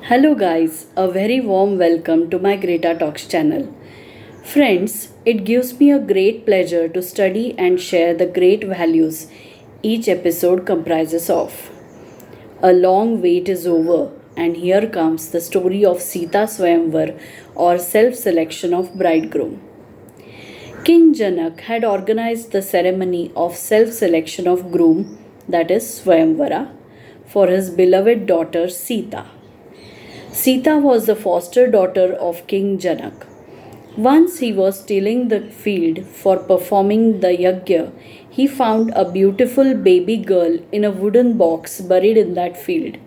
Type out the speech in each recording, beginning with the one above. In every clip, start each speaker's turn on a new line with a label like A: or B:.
A: Hello guys, a very warm welcome to my Greta Talks channel. Friends, it gives me a great pleasure to study and share the great values each episode comprises of. A long wait is over and here comes the story of Sita Swayamvar or self-selection of bridegroom. King Janak had organized the ceremony of self-selection of groom, that is Swayamvara, for his beloved daughter Sita. Sita was the foster daughter of King Janak. Once he was tilling the field for performing the yajna, he found a beautiful baby girl in a wooden box buried in that field.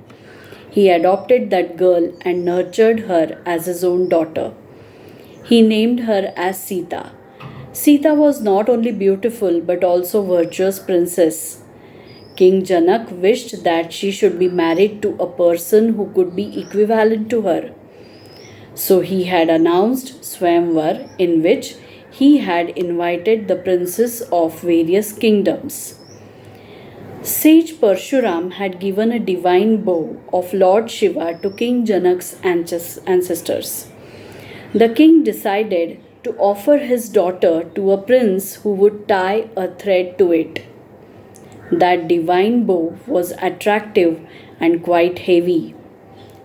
A: He adopted that girl and nurtured her as his own daughter. He named her as Sita. Sita was not only beautiful but also virtuous princess. King Janak wished that she should be married to a person who could be equivalent to her. So he had announced Swayamvar, in which he had invited the princes of various kingdoms. Sage Parshuram had given a divine bow of Lord Shiva to King Janak's ancestors. The king decided to offer his daughter to a prince who would tie a thread to it. That divine bow was attractive and quite heavy.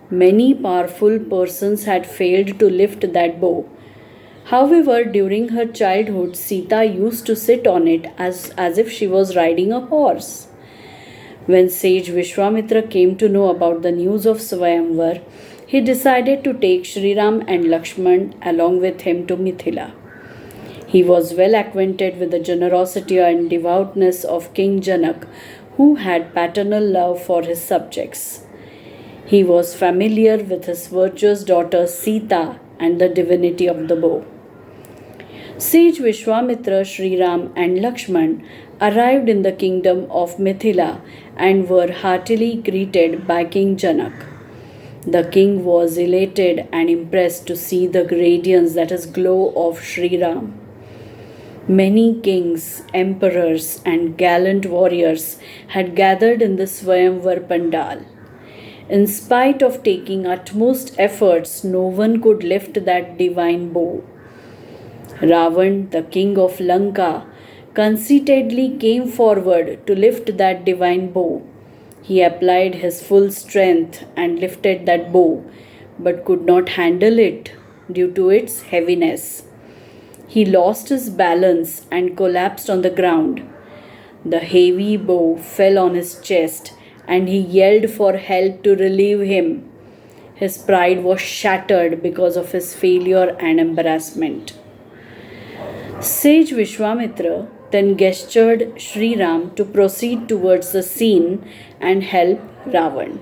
A: Many powerful persons had failed to lift that bow. However, during her childhood, Sita used to sit on it as if she was riding a horse. When sage Vishwamitra came to know about the news of Swayamvar, he decided to take Shriram and Lakshman along with him to Mithila. He was well acquainted with the generosity and devoutness of King Janak, who had paternal love for his subjects. He was familiar with his virtuous daughter Sita and the divinity of the bow. Sage Vishwamitra, Shriram and Lakshman arrived in the kingdom of Mithila and were heartily greeted by King Janak. The king was elated and impressed to see the radiance, that is, glow of Shriram. Many kings, emperors, and gallant warriors had gathered in the Swayamvar Pandal. In spite of taking utmost efforts, no one could lift that divine bow. Ravan, the king of Lanka, conceitedly came forward to lift that divine bow. He applied his full strength and lifted that bow, but could not handle it due to its heaviness. He lost his balance and collapsed on the ground. The heavy bow fell on his chest and he yelled for help to relieve him. His pride was shattered because of his failure and embarrassment. Sage Vishwamitra then gestured Shriram to proceed towards the scene and help Ravan.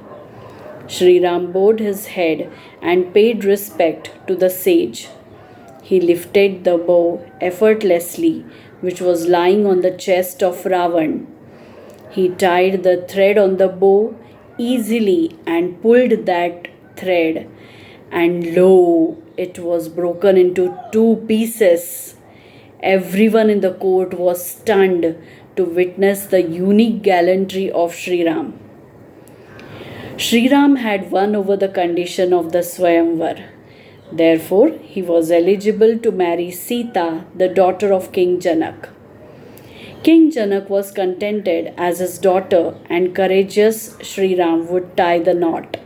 A: Shriram bowed his head and paid respect to the sage. He lifted the bow effortlessly, which was lying on the chest of Ravan. He tied the thread on the bow easily and pulled that thread, and lo, it was broken into two pieces. Everyone in the court was stunned to witness the unique gallantry of Shriram. Shriram had won over the condition of the Swayamvar. Therefore, he was eligible to marry Sita, the daughter of King Janak. King Janak was contented as his daughter and courageous Shriram would tie the knot.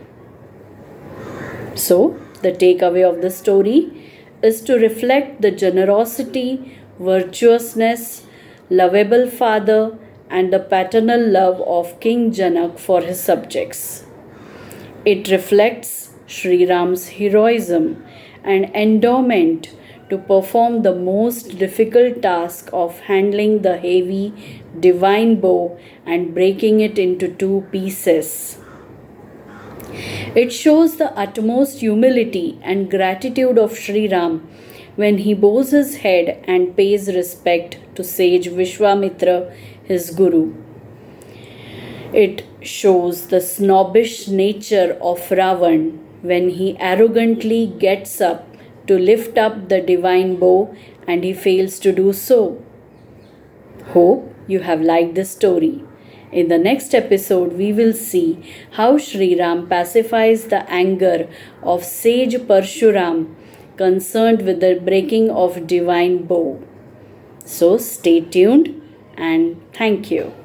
A: So, the takeaway of the story is to reflect the generosity, virtuousness, lovable father, and the paternal love of King Janak for his subjects. It reflects Shriram's heroism and endowment to perform the most difficult task of handling the heavy divine bow and breaking it into two pieces. It shows the utmost humility and gratitude of Shriram when he bows his head and pays respect to sage Vishwamitra, his guru. It shows the snobbish nature of Ravan when he arrogantly gets up to lift up the divine bow and he fails to do so. Hope you have liked this story. In the next episode, we will see how Shriram pacifies the anger of sage Parshuram concerned with the breaking of divine bow. So stay tuned and thank you.